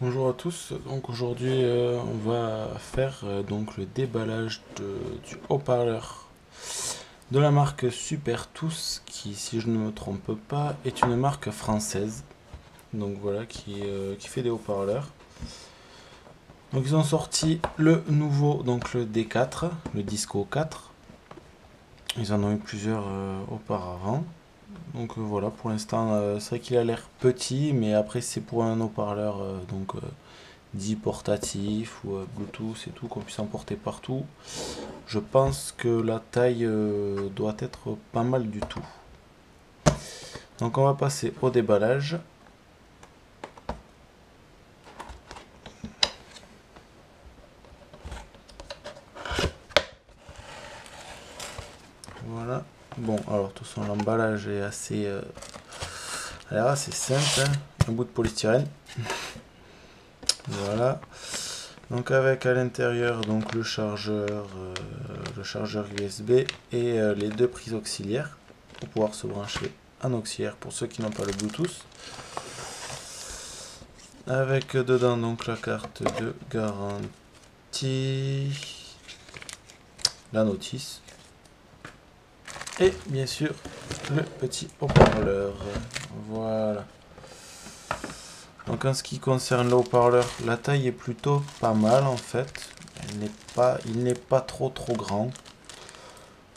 Bonjour à tous, donc aujourd'hui on va faire donc le déballage du haut-parleur de la marque Supertooth qui, si je ne me trompe pas, est une marque française, donc voilà, qui fait des haut-parleurs. Donc ils ont sorti le nouveau, donc le D4, le Disco 4. Ils en ont eu plusieurs auparavant. Donc voilà, pour l'instant c'est vrai qu'il a l'air petit, mais après c'est pour un haut-parleur dit portatif ou Bluetooth et tout, qu'on puisse emporter partout. Je pense que la taille doit être pas mal du tout. Donc on va passer au déballage. Voilà. Bon, alors de toute façon l'emballage est assez simple, hein. Un bout de polystyrène. Voilà. Donc avec à l'intérieur donc le chargeur USB et les deux prises auxiliaires pour pouvoir se brancher en auxiliaire pour ceux qui n'ont pas le Bluetooth. Avec dedans donc la carte de garantie, la notice et bien sûr le petit haut-parleur. Voilà. Donc en ce qui concerne le haut-parleur, la taille est plutôt pas mal en fait. Il n'est pas trop grand.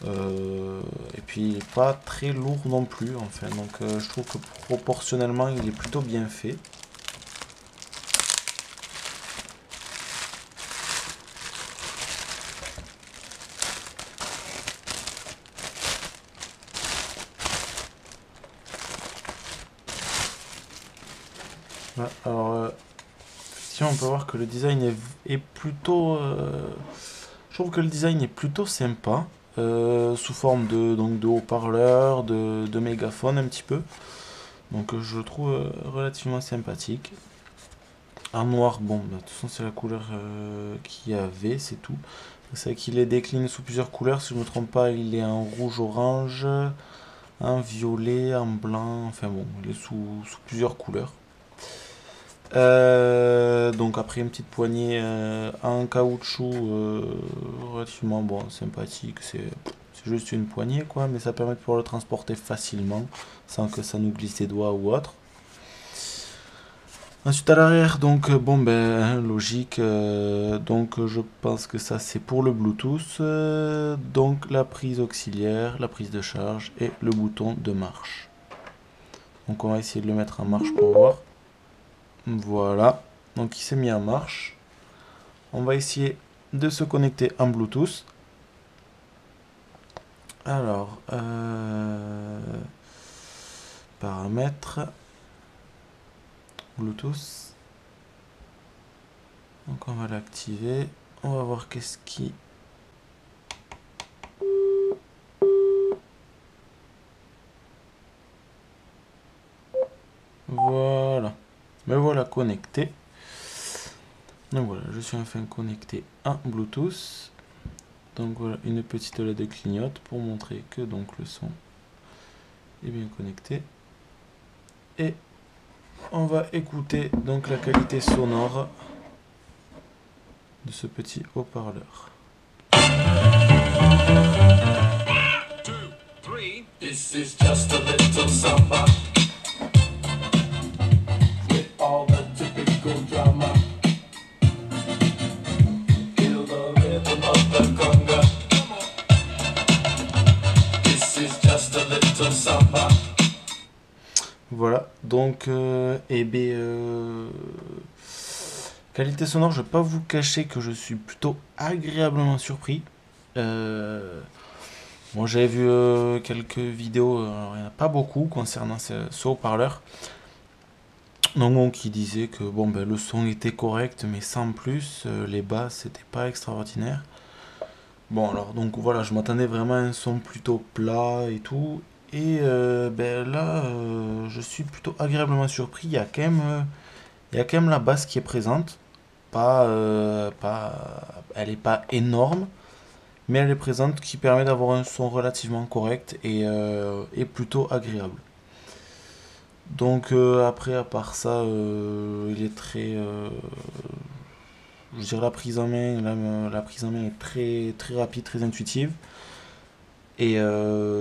Et puis il n'est pas très lourd non plus enfin. Donc je trouve que proportionnellement il est plutôt bien fait. Ouais, alors si on peut voir que le design est plutôt je trouve que le design est plutôt sympa, sous forme de haut-parleur, de mégaphone un petit peu. Donc je le trouve relativement sympathique. En noir, bon, bah, de toute façon c'est la couleur qu'il y avait, c'est tout. C'est qu'il est décliné sous plusieurs couleurs, si je ne me trompe pas, il est en rouge-orange, en violet, en blanc, enfin bon, il est sous plusieurs couleurs. Donc après une petite poignée en caoutchouc relativement bon, sympathique, c'est juste une poignée quoi, mais ça permet de pouvoir le transporter facilement sans que ça nous glisse les doigts ou autre. Ensuite à l'arrière, donc bon ben logique, donc je pense que ça c'est pour le Bluetooth, donc la prise auxiliaire, la prise de charge et le bouton de marche. Donc on va essayer de le mettre en marche pour voir. Voilà, donc il s'est mis en marche. On va essayer de se connecter en Bluetooth. Alors, paramètres, Bluetooth. Donc on va l'activer. On va voir qu'est-ce qui... Voilà. Me voilà connecté. Donc voilà, je suis enfin connecté en Bluetooth. Donc voilà, une petite LED clignote pour montrer que donc le son est bien connecté. Et on va écouter donc la qualité sonore de ce petit haut-parleur. This is just a little samba with all the typical drama. Feel the rhythm of the conga. This is just a little samba. Voilà, donc qualité sonore, je ne vais pas vous cacher que je suis plutôt agréablement surpris. Bon, j'avais vu quelques vidéos, alors il n'y en a pas beaucoup concernant ce haut-parleur. Donc bon, qui disait que bon, ben, le son était correct, mais sans plus, les basses c'était pas extraordinaire. Bon, alors donc voilà, je m'attendais vraiment à un son plutôt plat et tout. Et ben, là, je suis plutôt agréablement surpris. Il y a quand même la basse qui est présente. Elle n'est pas énorme, mais elle est présente qui permet d'avoir un son relativement correct et plutôt agréable. Donc après, à part ça, il est très... je dirais la prise en main, la prise en main est très, très rapide, très intuitive. Et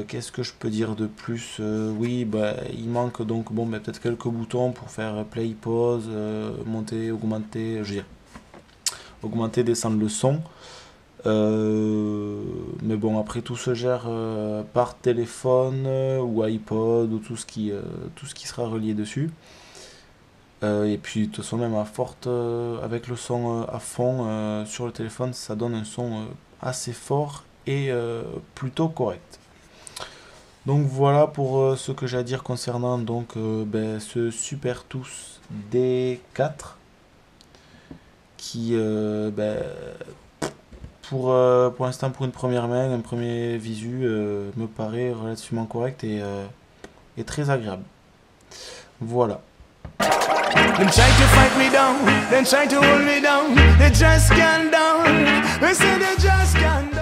qu'est-ce que je peux dire de plus? Oui, bah, il manque donc bon, bah, peut-être quelques boutons pour faire play, pause, monter, augmenter, je veux dire, augmenter, descendre le son. Mais bon, après tout se gère par téléphone ou iPod ou tout ce qui sera relié dessus. Et puis de toute façon, même à forte, avec le son à fond sur le téléphone, ça donne un son assez fort et plutôt correct. Donc voilà pour ce que j'ai à dire concernant donc, ben, ce SuperTooth D4 qui, ben, pour l'instant, pour une première main, un premier visu, me paraît relativement correct et très agréable. Voilà. Them try to fight me down, then try to hold me down. They just can't down. They say they just can't.